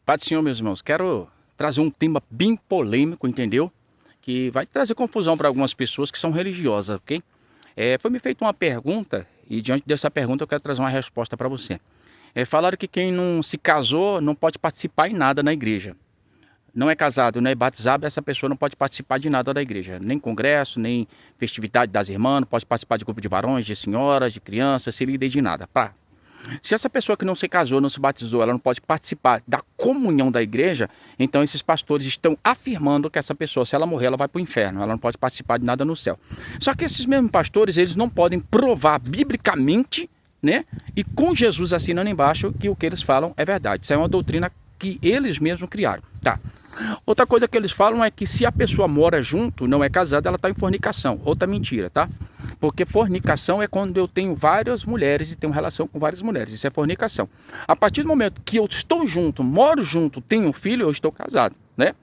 Pai do Senhor, meus irmãos, quero trazer um tema bem polêmico, entendeu? Que vai trazer confusão para algumas pessoas que são religiosas, ok? Foi me feita uma pergunta e diante dessa pergunta eu quero trazer uma resposta para você. Falaram que quem não se casou não pode participar em nada na igreja. Não é casado, não é batizado, essa pessoa não pode participar de nada da igreja. Nem congresso, nem festividade das irmãs, não pode participar de grupo de varões, de senhoras, de crianças, se líder de nada. Pá. Se essa pessoa que não se casou, não se batizou, ela não pode participar da comunhão da igreja, então esses pastores estão afirmando que essa pessoa, se ela morrer, ela vai para o inferno, ela não pode participar de nada no céu. Só que esses mesmos pastores, eles não podem provar biblicamente, né? E com Jesus assinando embaixo que o que eles falam é verdade. Isso é uma doutrina que eles mesmos criaram. Tá. Outra coisa que eles falam é que se a pessoa mora junto, não é casada, ela está em fornicação. Outra mentira, tá? Porque fornicação é quando eu tenho várias mulheres e tenho relação com várias mulheres. Isso é fornicação. A partir do momento que eu estou junto, moro junto, tenho um filho, eu estou casado, né?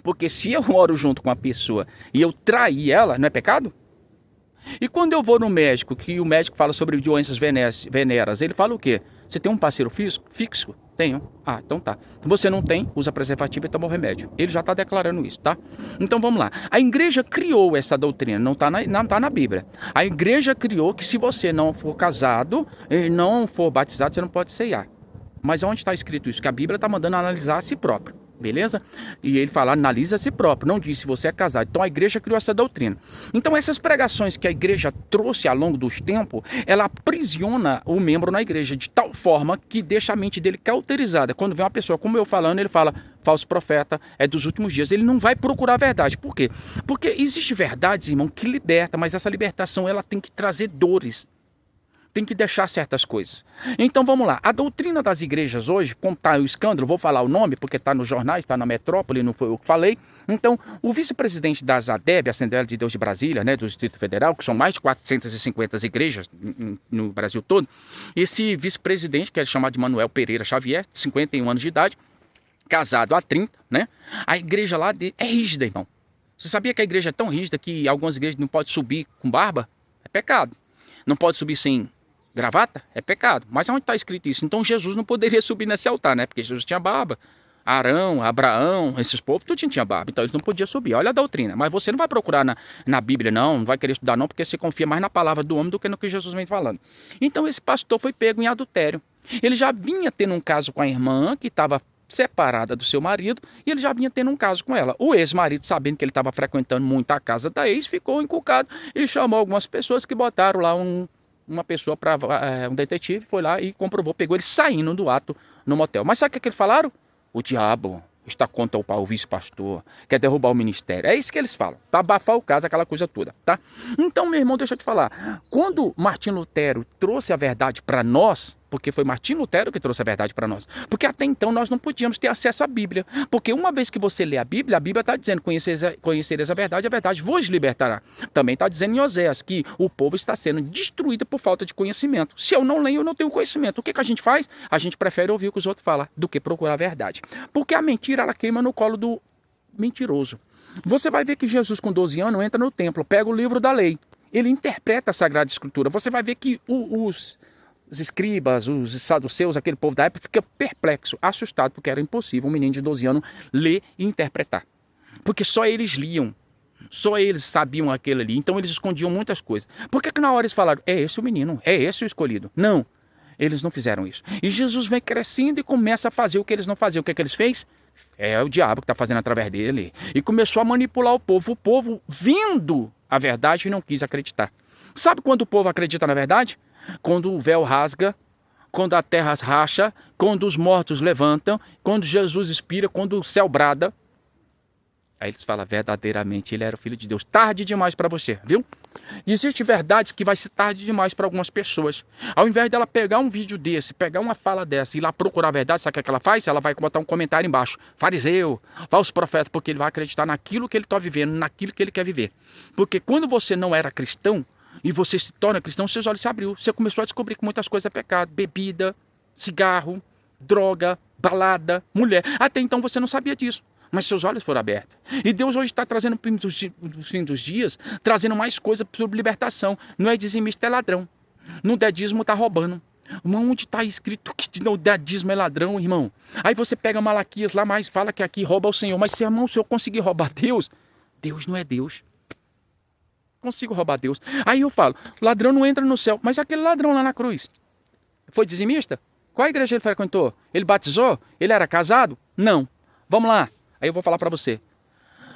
Porque se eu moro junto com uma pessoa e eu trair ela, não é pecado? E quando eu vou no médico, que o médico fala sobre doenças venéreas, ele fala o quê? Você tem um parceiro fixo? Tenho. Ah, então tá. Se você não tem, usa preservativo e toma o remédio. Ele já está declarando isso, tá? Então vamos lá. A igreja criou essa doutrina, não está na Bíblia. A igreja criou que se você não for casado e não for batizado, você não pode ceiar. Mas onde está escrito isso? Que a Bíblia está mandando analisar a si próprio. Beleza? E ele fala, analisa a si próprio, não diz se você é casado. Então a igreja criou essa doutrina. Então essas pregações que a igreja trouxe ao longo dos tempos, ela aprisiona o membro na igreja de tal forma que deixa a mente dele cauterizada. Quando vem uma pessoa como eu falando, ele fala, falso profeta, é dos últimos dias. Ele não vai procurar a verdade. Por quê? Porque existe verdades, irmão, que liberta, mas essa libertação ela tem que trazer dores. Tem que deixar certas coisas. Então vamos lá. A doutrina das igrejas hoje, como está o escândalo, vou falar o nome porque está nos jornais, está na metrópole, não foi eu que falei. Então, o vice-presidente da ADEB, Assembleia de Deus de Brasília, né, do Distrito Federal, que são mais de 450 igrejas no Brasil todo, esse vice-presidente, que é chamado de Manuel Pereira Xavier, 51 anos de idade, casado há 30, né? A igreja lá é rígida, irmão. Você sabia que a igreja é tão rígida que algumas igrejas não podem subir com barba? É pecado. Não pode subir sem gravata? É pecado. Mas onde está escrito isso? Então Jesus não poderia subir nesse altar, né? Porque Jesus tinha barba. Arão, Abraão, esses povos, tudo tinha barba. Então eles não podiam subir. Olha a doutrina. Mas você não vai procurar na Bíblia, não vai querer estudar, não, porque você confia mais na palavra do homem do que no que Jesus vem falando. Então esse pastor foi pego em adultério. Ele já vinha tendo um caso com a irmã, que estava separada do seu marido, e ele já vinha tendo um caso com ela. O ex-marido, sabendo que ele estava frequentando muito a casa da ex, ficou encucado e chamou algumas pessoas que botaram lá uma pessoa para um detetive, foi lá e comprovou, pegou ele saindo do ato no motel. Mas sabe o que eles falaram? O diabo está contra o vice-pastor, quer derrubar o ministério. É isso que eles falam, para abafar o caso, aquela coisa toda, tá? Então, meu irmão, deixa eu te falar. Quando Martim Lutero trouxe a verdade para nós, porque foi Martim Lutero que trouxe a verdade para nós, porque até então nós não podíamos ter acesso à Bíblia, porque uma vez que você lê a Bíblia está dizendo, conhecereis a verdade vos libertará. Também está dizendo em Oséias que o povo está sendo destruído por falta de conhecimento. Se eu não leio, eu não tenho conhecimento. O que a gente faz? A gente prefere ouvir o que os outros falam do que procurar a verdade. Porque a mentira, ela queima no colo do mentiroso. Você vai ver que Jesus, com 12 anos, entra no templo, pega o livro da lei. Ele interpreta a Sagrada Escritura. Você vai ver que os escribas, os saduceus, aquele povo da época, fica perplexo, assustado, porque era impossível um menino de 12 anos ler e interpretar. Porque só eles liam, só eles sabiam aquilo ali, então eles escondiam muitas coisas. Por que na hora eles falaram, é esse o menino, é esse o escolhido? Não, eles não fizeram isso. E Jesus vem crescendo e começa a fazer o que eles não faziam. O que eles fez? É o diabo que está fazendo através dele. E começou a manipular o povo vindo a verdade e não quis acreditar. Sabe quando o povo acredita na verdade? Quando o véu rasga, quando a terra racha, quando os mortos levantam, quando Jesus expira, quando o céu brada. Aí eles falam, verdadeiramente, ele era o Filho de Deus. Tarde demais para você, viu? E existe verdades que vai ser tarde demais para algumas pessoas. Ao invés dela pegar um vídeo desse, pegar uma fala dessa e ir lá procurar a verdade, sabe o que ela faz? Ela vai botar um comentário embaixo. Fariseu, falso profeta, porque ele vai acreditar naquilo que ele está vivendo, naquilo que ele quer viver. Porque quando você não era cristão, e você se torna cristão, seus olhos se abriu. Você começou a descobrir que muitas coisas é pecado. Bebida, cigarro, droga, balada, mulher. Até então você não sabia disso. Mas seus olhos foram abertos. E Deus hoje está trazendo, no fim dos dias, trazendo mais coisas sobre libertação. Não é dizimista, é ladrão. No dedismo está roubando. Irmão, onde está escrito que não dá dízimo é ladrão, irmão? Aí você pega Malaquias lá, mas fala que aqui rouba o Senhor. Mas, irmão, se eu conseguir roubar Deus, Deus não é Deus. Consigo roubar Deus. Aí eu falo, ladrão não entra no céu. Mas aquele ladrão lá na cruz, foi dizimista? Qual igreja ele frequentou? Ele batizou? Ele era casado? Não. Vamos lá. Aí eu vou falar para você.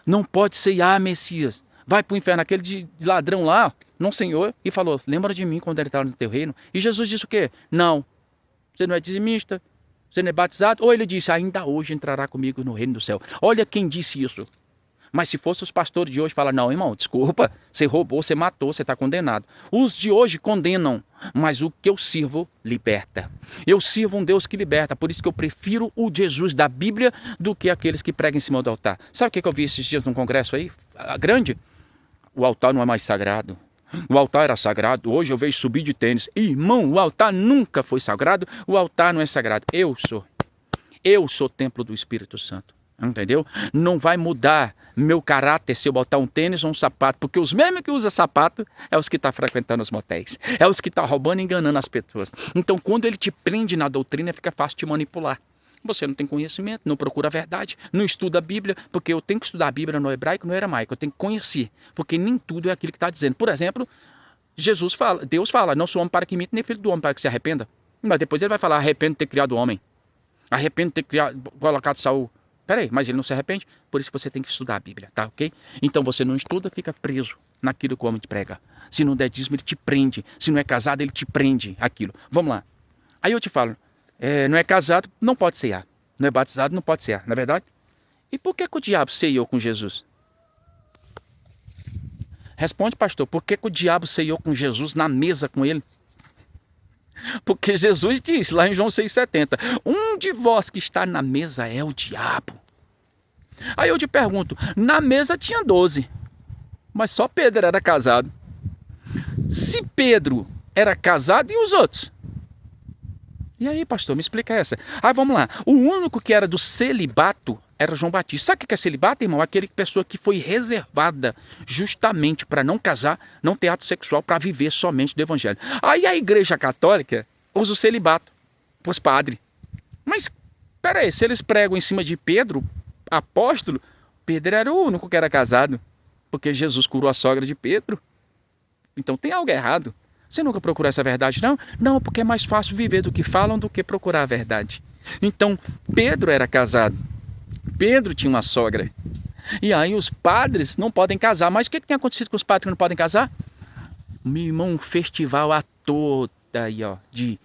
Não pode ser, Messias. Vai para o inferno. Aquele de ladrão lá, não Senhor, e falou, lembra de mim quando ele estava no teu reino? E Jesus disse o quê? Não. Você não é dizimista? Você não é batizado? Ou ele disse, ainda hoje entrará comigo no reino do céu. Olha quem disse isso. Mas se fosse os pastores de hoje, fala, não, irmão, desculpa, você roubou, você matou, você está condenado. Os de hoje condenam, mas o que eu sirvo liberta. Eu sirvo um Deus que liberta, por isso que eu prefiro o Jesus da Bíblia do que aqueles que pregam em cima do altar. Sabe o que eu vi esses dias num congresso aí, grande? O altar não é mais sagrado. O altar era sagrado, hoje eu vejo subir de tênis. Irmão, o altar nunca foi sagrado, o altar não é sagrado. Eu sou templo do Espírito Santo. Entendeu? Não vai mudar meu caráter se eu botar um tênis ou um sapato, porque os mesmos que usam sapato é os que estão frequentando os motéis, é os que estão roubando e enganando as pessoas. Então, quando ele te prende na doutrina, fica fácil de manipular. Você não tem conhecimento, não procura a verdade, não estuda a Bíblia, porque eu tenho que estudar a Bíblia no hebraico e no aramaico, eu tenho que conhecer, porque nem tudo é aquilo que está dizendo. Por exemplo, Deus fala, não sou homem para que imite, nem filho do homem para que se arrependa. Mas depois ele vai falar, arrependo de ter criado o homem, arrependo de ter colocado Saul. Peraí, mas ele não se arrepende? Por isso que você tem que estudar a Bíblia, tá ok? Então você não estuda, fica preso naquilo que o homem te prega. Se não der dízimo, ele te prende. Se não é casado, ele te prende aquilo. Vamos lá. Aí eu te falo, não é casado, não pode ceiar. Não é batizado, não pode ceiar, não é verdade? E por que o diabo ceiou com Jesus? Responde, pastor, por que o diabo ceiou com Jesus na mesa com ele? Porque Jesus disse lá em João 6,70, um de vós que está na mesa é o diabo. Aí eu te pergunto, na mesa tinha 12, mas só Pedro era casado. Se Pedro era casado, e os outros? E aí, pastor, me explica essa. Aí vamos lá, o único que era do celibato era João Batista. Sabe o que é celibato, irmão? Aquele pessoa que foi reservada justamente para não casar, não ter ato sexual, para viver somente do evangelho. Aí a igreja católica usa o celibato para os padres. Mas, peraí, se eles pregam em cima de Pedro, apóstolo, Pedro era o único que era casado, porque Jesus curou a sogra de Pedro. Então tem algo errado. Você nunca procurou essa verdade, não? Não, porque é mais fácil viver do que falam do que procurar a verdade. Então, Pedro era casado. Pedro tinha uma sogra. E aí os padres não podem casar. Mas o que tem acontecido com os padres que não podem casar? Meu irmão, um festival a toda aí, ó, de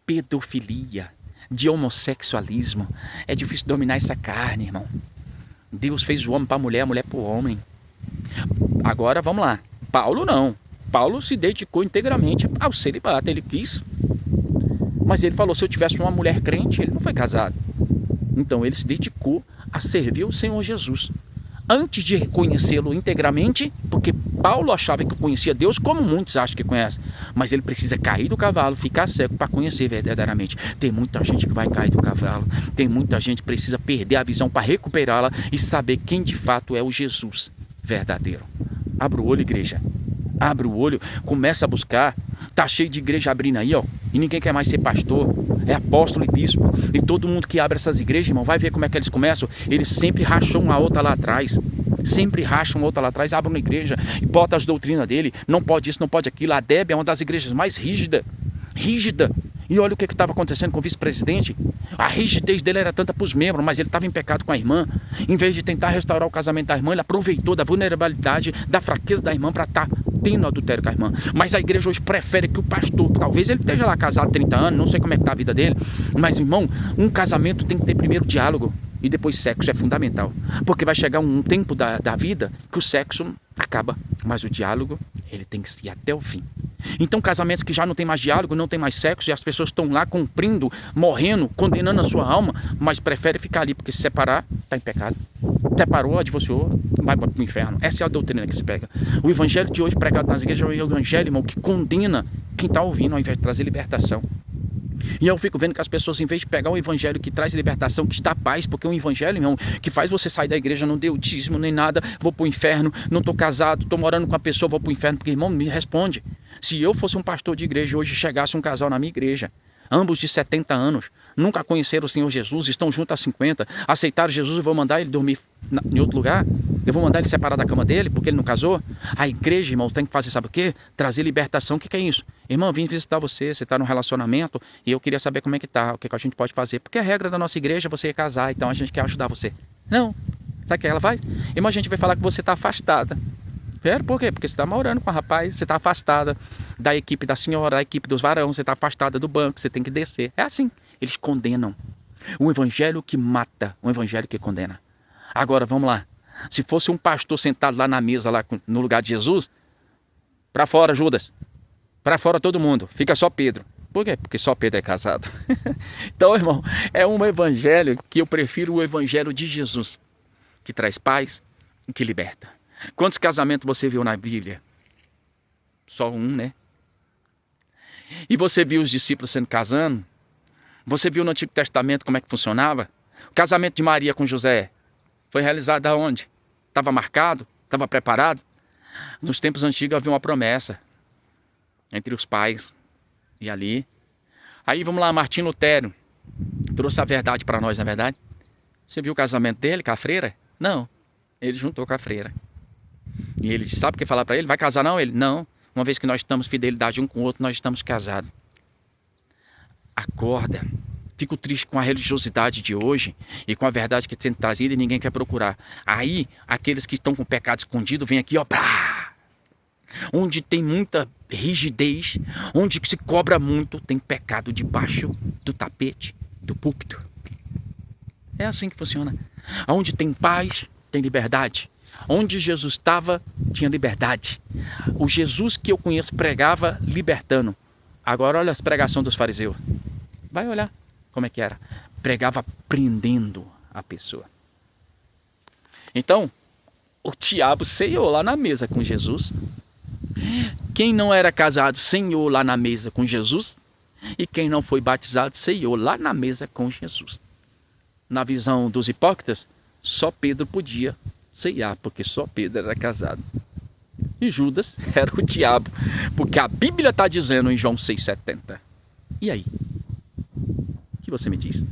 pedofilia, de homossexualismo. É difícil dominar essa carne, irmão. Deus fez o homem para a mulher para o homem. Agora, vamos lá. Paulo não. Paulo se dedicou integralmente ao celibato. Ele quis. Mas ele falou, se eu tivesse uma mulher crente, ele não foi casado. Então ele se dedicou a servir o Senhor Jesus. Antes de reconhecê-lo integralmente, porque Paulo achava que conhecia Deus, como muitos acham que conhecem. Mas ele precisa cair do cavalo, ficar cego para conhecer verdadeiramente. Tem muita gente que vai cair do cavalo. Tem muita gente que precisa perder a visão para recuperá-la e saber quem de fato é o Jesus verdadeiro. Abra o olho, igreja. Abre o olho, começa a buscar. Tá cheio de igreja abrindo aí, ó. E ninguém quer mais ser pastor. É apóstolo e bispo. E todo mundo que abre essas igrejas, irmão, vai ver como é que eles começam. Eles sempre racham uma outra lá atrás. Sempre racham outra lá atrás, abrem uma igreja e botam as doutrinas dele. Não pode isso, não pode aquilo. A Deb é uma das igrejas mais rígidas. Rígida. E olha o que estava acontecendo com o vice-presidente. A rigidez dele era tanta para os membros, mas ele estava em pecado com a irmã. Em vez de tentar restaurar o casamento da irmã, ele aproveitou da vulnerabilidade, da fraqueza da irmã para estar tendo adultério com a irmã. Mas a igreja hoje prefere que o pastor, talvez ele esteja lá casado há 30 anos, não sei como é que está a vida dele, mas irmão, um casamento tem que ter primeiro diálogo e depois sexo, é fundamental. Porque vai chegar um tempo da vida que o sexo acaba, mas o diálogo, ele tem que ir até o fim. Então casamentos que já não tem mais diálogo, não tem mais sexo, e as pessoas estão lá cumprindo, morrendo, condenando a sua alma, mas prefere ficar ali, porque se separar, está em pecado. Separou, divorciou, vai para o inferno. Essa é a doutrina que se pega. O evangelho de hoje pregado nas igrejas é o evangelho, irmão, que condena quem está ouvindo ao invés de trazer libertação. E eu fico vendo que as pessoas, em vez de pegar um evangelho que traz libertação, que está paz, porque um evangelho, irmão, que faz você sair da igreja, não deu dízimo nem nada, vou para o inferno, não estou casado, estou morando com a pessoa, vou para o inferno, porque, irmão, me responde. Se eu fosse um pastor de igreja hoje, chegasse um casal na minha igreja, ambos de 70 anos, nunca conheceram o Senhor Jesus, estão juntos há 50, aceitaram Jesus, eu vou mandar ele dormir em outro lugar? Eu vou mandar ele separar da cama dele porque ele não casou? A igreja, irmão, tem que fazer, sabe o quê? Trazer libertação. O que é isso? Irmão, vim visitar você está num relacionamento e eu queria saber como é que tá, o que a gente pode fazer. Porque a regra da nossa igreja é você ir casar, então a gente quer ajudar você. Não. Sabe o que ela faz? Irmão, a gente vai falar que você está afastada. Por quê? Porque você está morando com a rapaz, você está afastada da equipe da senhora, da equipe dos varões, você está afastada do banco, você tem que descer. É assim. Eles condenam. Um evangelho que mata, um evangelho que condena. Agora, vamos lá. Se fosse um pastor sentado lá na mesa, lá no lugar de Jesus, para fora Judas, para fora todo mundo, fica só Pedro. Por quê? Porque só Pedro é casado. Então, irmão, é um evangelho que eu prefiro o evangelho de Jesus, que traz paz e que liberta. Quantos casamentos você viu na Bíblia? Só um, né? E você viu os discípulos sendo casando? Você viu no Antigo Testamento como é que funcionava? O casamento de Maria com José foi realizado aonde? Estava marcado? Estava preparado? Nos tempos antigos havia uma promessa entre os pais e ali. Aí vamos lá, Martim Lutero trouxe a verdade para nós, não é verdade? Você viu o casamento dele com a freira? Não, ele juntou com a freira. E ele sabe o que falar para ele? Vai casar não? Ele, não. Uma vez que nós estamos fidelidade um com o outro, nós estamos casados. Acorda. Fico triste com a religiosidade de hoje e com a verdade que está sendo trazida e ninguém quer procurar. Aí, aqueles que estão com o pecado escondido, vêm aqui, ó, pá! Onde tem muita rigidez, onde se cobra muito, tem pecado debaixo do tapete, do púlpito. É assim que funciona. Onde tem paz, tem liberdade. Onde Jesus estava, tinha liberdade. O Jesus que eu conheço pregava libertando. Agora olha as pregações dos fariseus. Vai olhar como é que era. Pregava prendendo a pessoa. Então, o diabo ceiou lá na mesa com Jesus. Quem não era casado ceiou lá na mesa com Jesus. E quem não foi batizado ceiou lá na mesa com Jesus. Na visão dos hipócritas, só Pedro podia ceiar, porque só Pedro era casado. E Judas era o diabo, porque a Bíblia está dizendo em João 6,70. E aí? O que você me diz?